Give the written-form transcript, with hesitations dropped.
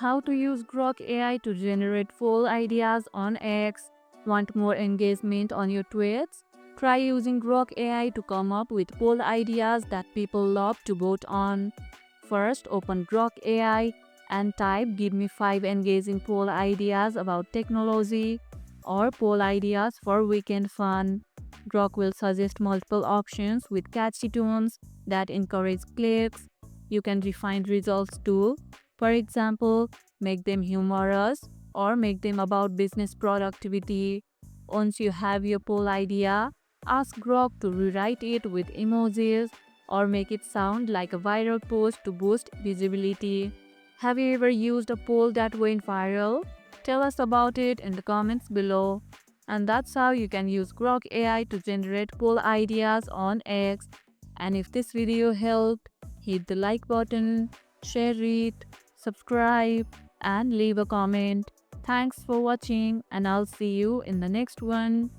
How to use Grok AI to generate poll ideas on X? Want more engagement on your tweets? Try using Grok AI to come up with poll ideas that people love to vote on. First, open Grok AI and type "Give me 5 engaging poll ideas about technology" or "poll ideas for weekend fun." Grok will suggest multiple options with catchy tones that encourage clicks. You can refine results too. For example, make them humorous or make them about business productivity. Once you have your poll idea, ask Grok to rewrite it with emojis or make it sound like a viral post to boost visibility. Have you ever used a poll that went viral? Tell us about it in the comments below. And that's how you can use Grok AI to generate poll ideas on X. And if this video helped, hit the like button, share it, subscribe, and leave a comment. Thanks for watching, and I'll see you in the next one.